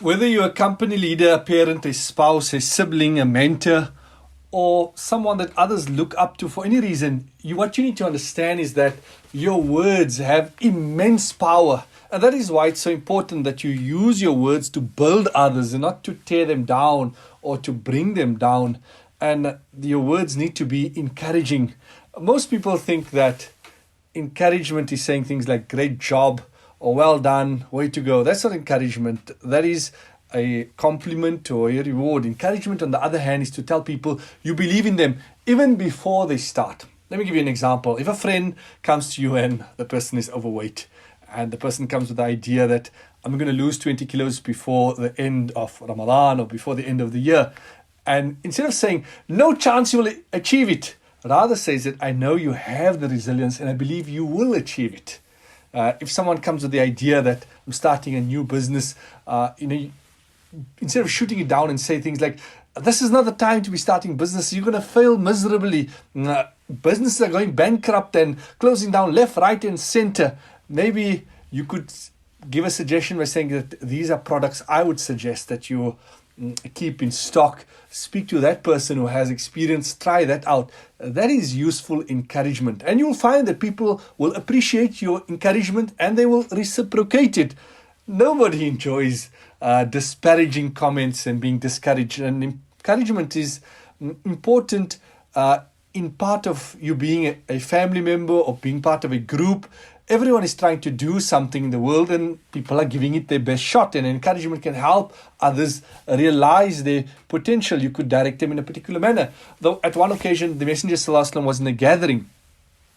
Whether you're a company leader, a parent, a spouse, a sibling, a mentor, or someone that others look up to for any reason, what you need to understand is that your words have immense power. And that is why it's so important that you use your words to build others and not to tear them down or to bring them down. And your words need to be encouraging. Most people think that encouragement is saying things like great job or well done, way to go. That's not encouragement. That is a compliment or a reward. Encouragement, on the other hand, is to tell people you believe in them even before they start. Let me give you an example. If a friend comes to you and the person is overweight, and the person comes with the idea that I'm going to lose 20 kilos before the end of Ramadan or before the end of the year, and instead of saying, no chance you will achieve it, rather says that I know you have the resilience and I believe you will achieve it. If someone comes with the idea that I'm starting a new business, instead of shooting it down and say things like, this is not the time to be starting business, you're going to fail miserably, businesses are going bankrupt and closing down left, right and center. Maybe you could give a suggestion by saying that these are products I would suggest that you keep in stock. Speak to that person who has experience, try that out. That is useful encouragement. And you'll find that people will appreciate your encouragement and they will reciprocate it. Nobody enjoys disparaging comments and being discouraged. And encouragement is important in part of you being a family member or being part of a group. Everyone is trying to do something in the world and people are giving it their best shot, and encouragement can help others realize their potential. You could direct them in a particular manner. Though at one occasion, the Messenger ﷺ was in a gathering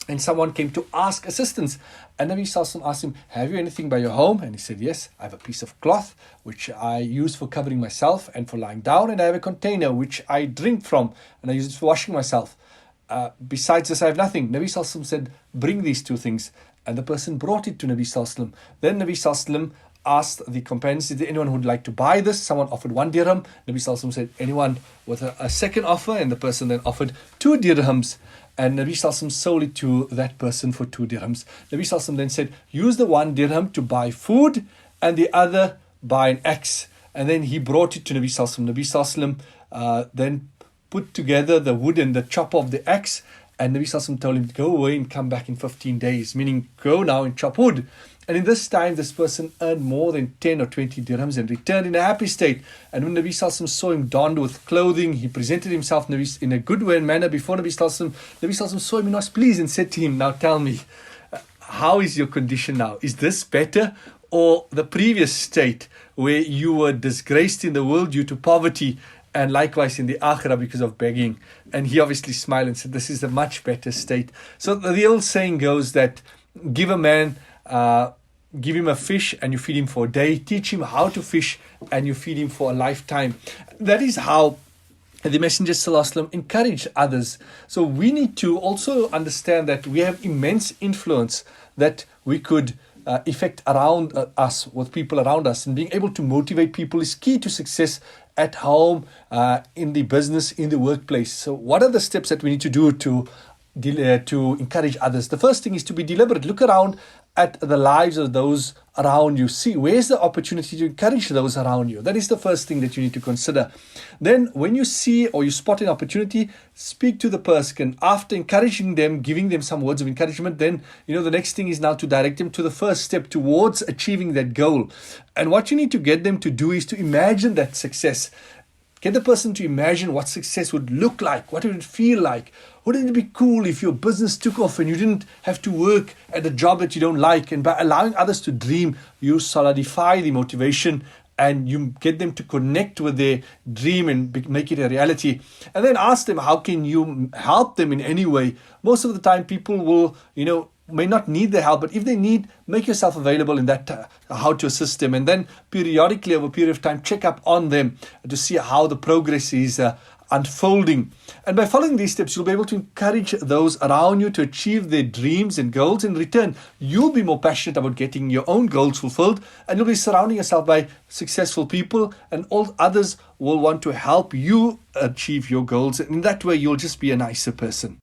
and someone came to ask assistance. And Nabi ﷺ asked him, have you anything by your home? And he said, yes, I have a piece of cloth which I use for covering myself and for lying down, and I have a container which I drink from and I use it for washing myself. Besides this, I have nothing. Nabi ﷺ said, bring these two things. And the person brought it to Nabi ﷺ. Then Nabi ﷺ asked the companions, is there anyone who would like to buy this? Someone offered 1 dirham. Nabi ﷺ said, anyone with a second offer? And the person then offered 2 dirhams. And Nabi ﷺ sold it to that person for 2 dirhams. Nabi ﷺ then said, use the 1 dirham to buy food and the other buy an axe. And then he brought it to Nabi ﷺ. Nabi ﷺ then put together the wood and the chop of the axe. And Nabi ﷺ told him, go away and come back in 15 days, meaning go now and chop wood. And in this time, this person earned more than 10 or 20 dirhams and returned in a happy state. And when Nabi ﷺ saw him donned with clothing, he presented himself in a good way and manner before Nabi ﷺ. Nabi ﷺ saw him and was pleased and said to him, now tell me, how is your condition now? Is this better or the previous state where you were disgraced in the world due to poverty, and likewise in the akhirah because of begging? And he obviously smiled and said, this is a much better state. So the old saying goes that give a man, give him a fish and you feed him for a day. Teach him how to fish and you feed him for a lifetime. That is how the Messenger ﷺ encouraged others. So we need to also understand that we have immense influence that we could effect around us, with people around us, and being able to motivate people is key to success at home, in the business, in the workplace. So what are the steps that we need to do to encourage others? The first thing is to be deliberate. Look around at the lives of those around you. See, where's the opportunity to encourage those around you? That is the first thing that you need to consider. Then when you see or you spot an opportunity, speak to the person. After encouraging them, giving them some words of encouragement, then the next thing is now to direct them to the first step towards achieving that goal. And what you need to get them to do is to imagine that success. Get the person to imagine what success would look like. What would it feel like? Wouldn't it be cool if your business took off and you didn't have to work at a job that you don't like? And by allowing others to dream, you solidify the motivation and you get them to connect with their dream and make it a reality. And then ask them, how can you help them in any way? Most of the time people will, may not need the help, but if they need, make yourself available in that, how to assist them. And then periodically over a period of time, check up on them to see how the progress is unfolding. And by following these steps, you'll be able to encourage those around you to achieve their dreams and goals. In return, you'll be more passionate about getting your own goals fulfilled, and you'll be surrounding yourself by successful people, and all others will want to help you achieve your goals. And in that way, you'll just be a nicer person.